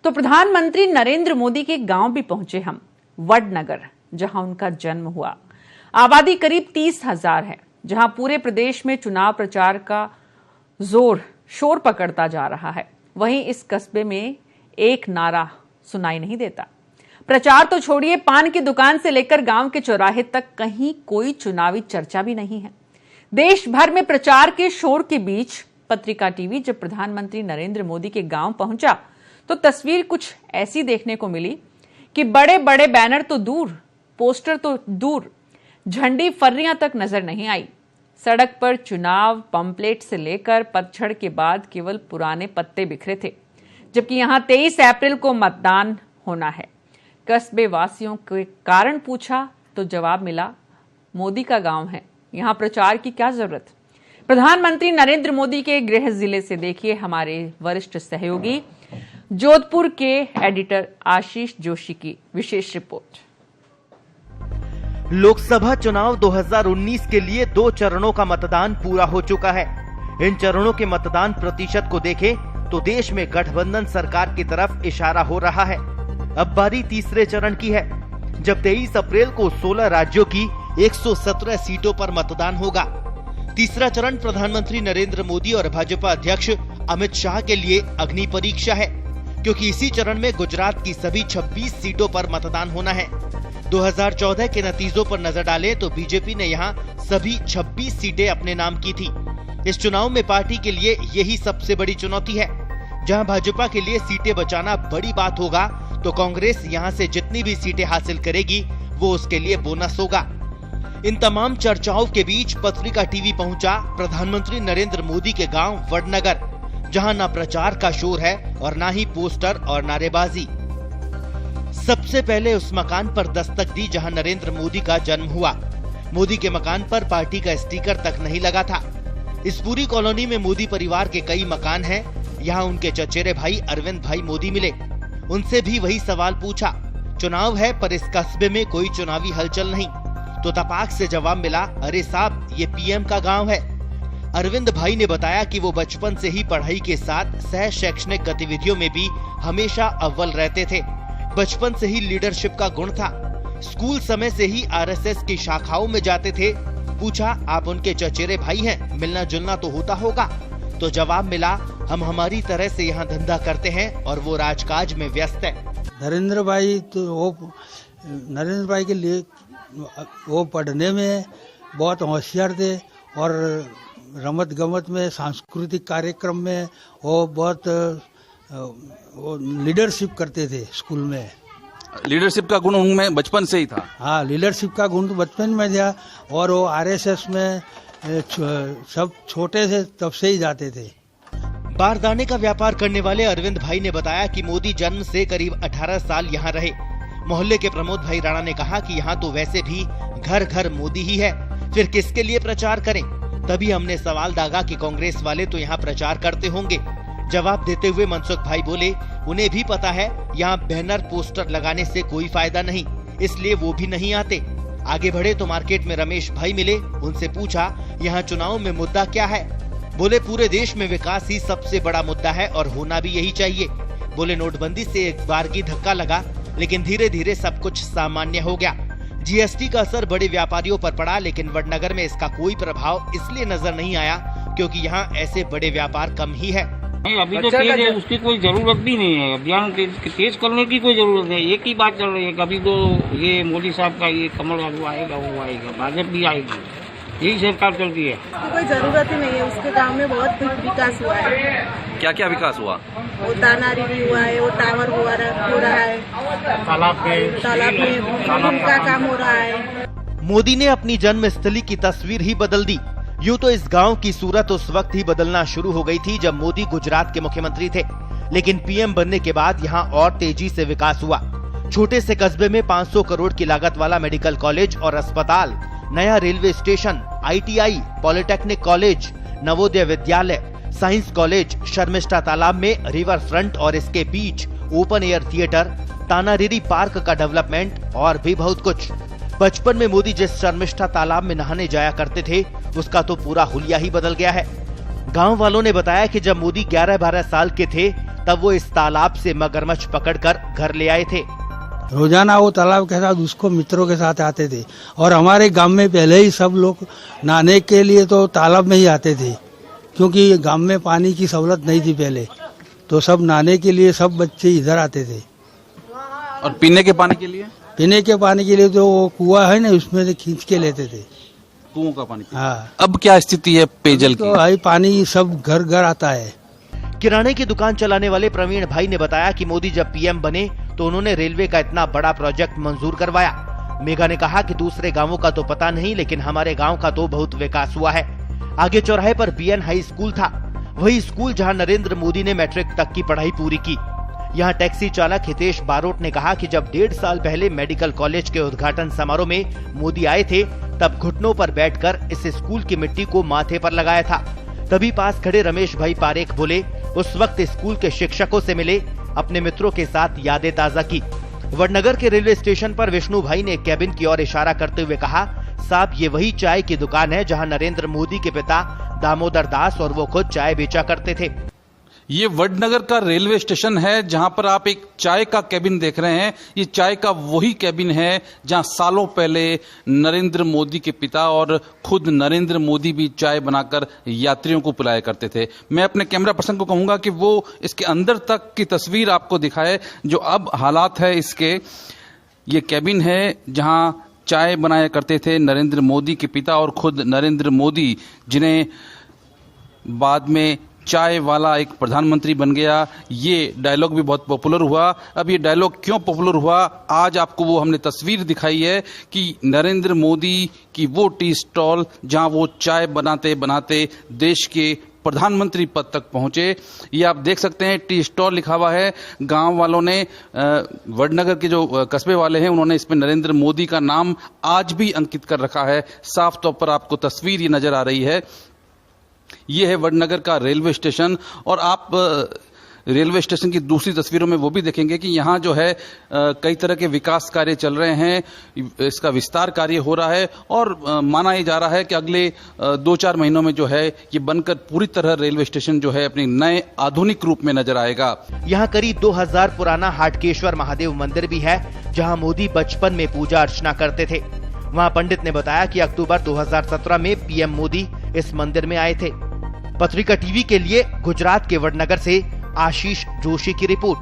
तो प्रधानमंत्री नरेंद्र मोदी के गांव भी पहुंचे हम, वडनगर, जहां उनका जन्म हुआ। आबादी करीब 30,000 है, जहां पूरे प्रदेश में चुनाव प्रचार का जोर शोर पकड़ता जा रहा है। वहीं इस कस्बे में एक नारा सुनाई नहीं देता। प्रचार तो छोड़िए, पान की दुकान से लेकर गांव के चौराहे तक कहीं कोई चुनावी चर्चा भी नहीं है। देश भर में प्रचार के शोर के बीच पत्रिका टीवी जब प्रधानमंत्री नरेंद्र मोदी के गांव पहुंचा तो तस्वीर कुछ ऐसी देखने को मिली कि बड़े बड़े बैनर तो दूर, पोस्टर तो दूर, झंडी फर्रियां तक नजर नहीं आई। सड़क पर चुनाव पंपलेट से लेकर पतझड़ के बाद केवल पुराने पत्ते बिखरे थे, जबकि यहां 23 अप्रैल को मतदान होना है। कस्बे वासियों के कारण पूछा तो जवाब मिला, मोदी का गांव है, यहां प्रचार की क्या जरूरत। प्रधानमंत्री नरेंद्र मोदी के गृह जिले से देखिए हमारे वरिष्ठ सहयोगी जोधपुर के एडिटर आशीष जोशी की विशेष रिपोर्ट। लोकसभा चुनाव 2019 के लिए 2 चरणों का मतदान पूरा हो चुका है। इन चरणों के मतदान प्रतिशत को देखें तो देश में गठबंधन सरकार की तरफ इशारा हो रहा है। अब बारी तीसरे चरण की है, जब 23 अप्रैल को 16 राज्यों की 117 सीटों पर मतदान होगा। तीसरा चरण प्रधानमंत्री नरेंद्र मोदी और भाजपा अध्यक्ष अमित शाह के लिए अग्नि परीक्षा है, क्योंकि इसी चरण में गुजरात की सभी 26 सीटों पर मतदान होना है। 2014 के नतीजों पर नजर डालें तो बीजेपी ने यहां सभी 26 सीटें अपने नाम की थी। इस चुनाव में पार्टी के लिए यही सबसे बड़ी चुनौती है। जहां भाजपा के लिए सीटें बचाना बड़ी बात होगा, तो कांग्रेस यहां से जितनी भी सीटें हासिल करेगी वो उसके लिए बोनस होगा। इन तमाम चर्चाओं के बीच पत्रिका टीवी पहुंचा प्रधानमंत्री नरेंद्र मोदी के गांव वडनगर, जहां न प्रचार का शोर है और न ही पोस्टर और नारेबाजी। सबसे पहले उस मकान पर दस्तक दी जहां नरेंद्र मोदी का जन्म हुआ। मोदी के मकान पर पार्टी का स्टिकर तक नहीं लगा था। इस पूरी कॉलोनी में मोदी परिवार के कई मकान हैं। यहाँ उनके चचेरे भाई अरविंद भाई मोदी मिले, उनसे भी वही सवाल पूछा। चुनाव है पर इस कस्बे में कोई चुनावी हलचल नहीं, तो तपाक से जवाब मिला, अरे साहब ये पीएम का गांव है। अरविंद भाई ने बताया कि वो बचपन से ही पढ़ाई के साथ सह शैक्षणिक गतिविधियों में भी हमेशा अव्वल रहते थे। बचपन से ही लीडरशिप का गुण था। स्कूल समय से ही आरएसएस की शाखाओं में जाते थे। पूछा, आप उनके चचेरे भाई हैं, मिलना जुलना तो होता होगा? तो जवाब मिला, हम हमारी तरह से यहाँ धंधा करते हैं और वो राजकाज में व्यस्त है। नरेंद्र भाई के लिए वो पढ़ने में बहुत होशियार थे और रमत गमत में, सांस्कृतिक कार्यक्रम में वो बहुत लीडरशिप करते थे। स्कूल में लीडरशिप का गुण उनमें बचपन से ही था। हाँ, लीडरशिप का गुण तो बचपन में था और वो आरएसएस में सब छोटे से तब से ही जाते थे। बारदाने का व्यापार करने वाले अरविंद भाई ने बताया कि मोदी जन्म से करीब 18 साल यहाँ रहे। मोहल्ले के प्रमोद भाई राणा ने कहा कि यहाँ तो वैसे भी घर घर मोदी ही है, फिर किसके लिए प्रचार करें। तभी हमने सवाल दागा कि कांग्रेस वाले तो यहाँ प्रचार करते होंगे। जवाब देते हुए मनसुख भाई बोले, उन्हें भी पता है यहाँ बैनर पोस्टर लगाने से कोई फायदा नहीं, इसलिए वो भी नहीं आते। आगे बढ़े तो मार्केट में रमेश भाई मिले, उनसे पूछा, यहाँ चुनाव में मुद्दा क्या है? बोले, पूरे देश में विकास ही सबसे बड़ा मुद्दा है और होना भी यही चाहिए। बोले, नोटबंदी से एक बार की धक्का लगा, लेकिन धीरे धीरे सब कुछ सामान्य हो गया। जीएसटी का असर बड़े व्यापारियों पर पड़ा, लेकिन वडनगर में इसका कोई प्रभाव इसलिए नजर नहीं आया क्योंकि यहाँ ऐसे बड़े व्यापार कम ही है। नहीं, अभी तो तेज है, उसकी कोई जरूरत भी नहीं है। अभियान तेज करने की कोई जरूरत नहीं। एक ही बात चल रही है, कभी तो ये मोदी साहब का ये कमल बाबू आएगा, वो आएगा, भाजपा भी आएगी, यही सरकार चलती है। कोई जरूरत ही नहीं है। उसके गांव में बहुत विकास हुआ है। क्या क्या विकास हुआ? वो तानारी भी हुआ है, वो टावर हो रहा है, तालाब में का काम हो रहा है। मोदी ने अपनी जन्मस्थली की तस्वीर ही बदल दी। यूं तो इस गांव की सूरत उस वक्त ही बदलना शुरू हो गई थी जब मोदी गुजरात के मुख्यमंत्री थे, लेकिन पीएम बनने के बाद यहाँ और तेजी से विकास हुआ। छोटे से कस्बे में 500 करोड़ की लागत वाला मेडिकल कॉलेज और अस्पताल, नया railway station, ITI, polytechnic college, Navodaya Vidyalaya, science college, Sharmishtha तालाब में रिवर फ्रंट और इसके बीच ओपन एयर थिएटर, तानारीरी पार्क का डेवलपमेंट और भी बहुत कुछ। बचपन में मोदी जिस शर्मिष्ठा तालाब में नहाने जाया करते थे उसका तो पूरा हुलिया ही बदल गया है। गांव वालों ने बताया कि जब मोदी 11-12 साल के थे तब वो इस तालाब से मगरमच्छ पकड़कर घर ले आए थे। रोजाना वो तालाब के साथ उसको मित्रों के साथ आते थे और हमारे गांव में पहले ही सब लोग नहाने के लिए तो तालाब में ही आते थे, क्योंकि गांव में पानी की सहूलत नहीं थी पहले, तो सब नहाने के लिए सब बच्चे इधर आते थे। और पीने के पानी के लिए? पीने के पानी के लिए तो वो कुआं है ना, उसमें से खींच के लेते थे, कुओं का पानी। हाँ। अब क्या स्थिति है पेयजल की? तो भाई पानी सब घर घर आता है। किराने की दुकान चलाने वाले प्रवीण भाई ने बताया कि मोदी जब पीएम बने तो उन्होंने रेलवे का इतना बड़ा प्रोजेक्ट मंजूर करवाया। मेघा ने कहा कि दूसरे गांवों का तो पता नहीं, लेकिन हमारे गांव का तो बहुत विकास हुआ है। आगे चौराहे पर बीएन हाई स्कूल था, वही स्कूल जहां नरेंद्र मोदी ने मैट्रिक तक की पढ़ाई पूरी की। यहाँ टैक्सी चालक हितेश बारोट ने कहा कि जब 1.5 साल पहले मेडिकल कॉलेज के उद्घाटन समारोह में मोदी आए थे, तब घुटनों पर बैठकर इस स्कूल की मिट्टी को माथे पर लगाया था। तभी पास खड़े रमेश भाई पारेख बोले, उस वक्त स्कूल के शिक्षकों से मिले, अपने मित्रों के साथ यादें ताजा की। वडनगर के रेलवे स्टेशन पर विष्णु भाई ने कैबिन की ओर इशारा करते हुए कहा, साहब ये वही चाय की दुकान है जहां नरेंद्र मोदी के पिता दामोदर दास और वो खुद चाय बेचा करते थे। ये वडनगर का रेलवे स्टेशन है जहां पर आप एक चाय का कैबिन देख रहे हैं। ये चाय का वही कैबिन है जहां सालों पहले नरेंद्र मोदी के पिता और खुद नरेंद्र मोदी भी चाय बनाकर यात्रियों को पिलाया करते थे। मैं अपने कैमरा पर्सन को कहूंगा कि वो इसके अंदर तक की तस्वीर आपको दिखाए जो अब हालात है इसके। ये कैबिन है जहां चाय बनाया करते थे नरेंद्र मोदी के पिता और खुद नरेंद्र मोदी, जिन्हें बाद में चाय वाला एक प्रधानमंत्री बन गया। ये डायलॉग भी बहुत पॉपुलर हुआ। अब ये डायलॉग क्यों पॉपुलर हुआ, आज आपको वो हमने तस्वीर दिखाई है कि नरेंद्र मोदी की वो टी स्टॉल जहां वो चाय बनाते बनाते देश के प्रधानमंत्री पद तक पहुंचे। ये आप देख सकते हैं टी स्टॉल लिखा हुआ है। गांव वालों ने, वडनगर के जो कस्बे वाले हैं, उन्होंने इसमें नरेंद्र मोदी का नाम आज भी अंकित कर रखा है। साफ तौर पर आपको तस्वीर ये नजर आ रही है। ये है वडनगर का रेलवे स्टेशन और आप रेलवे स्टेशन की दूसरी तस्वीरों में वो भी देखेंगे कि यहाँ जो है कई तरह के विकास कार्य चल रहे हैं, इसका विस्तार कार्य हो रहा है और माना ये जा रहा है कि अगले 2-4 महीनों में जो है ये बनकर पूरी तरह रेलवे स्टेशन जो है अपने नए आधुनिक रूप में नजर आएगा। यहाँ करीब 2000 पुराना हाटकेश्वर महादेव मंदिर भी है जहाँ मोदी बचपन में पूजा अर्चना करते थे। वहाँ पंडित ने बताया कि अक्टूबर 2017 में पीएम मोदी इस मंदिर में आए थे। पत्रिका टीवी के लिए गुजरात के वडनगर से आशीष जोशी की रिपोर्ट।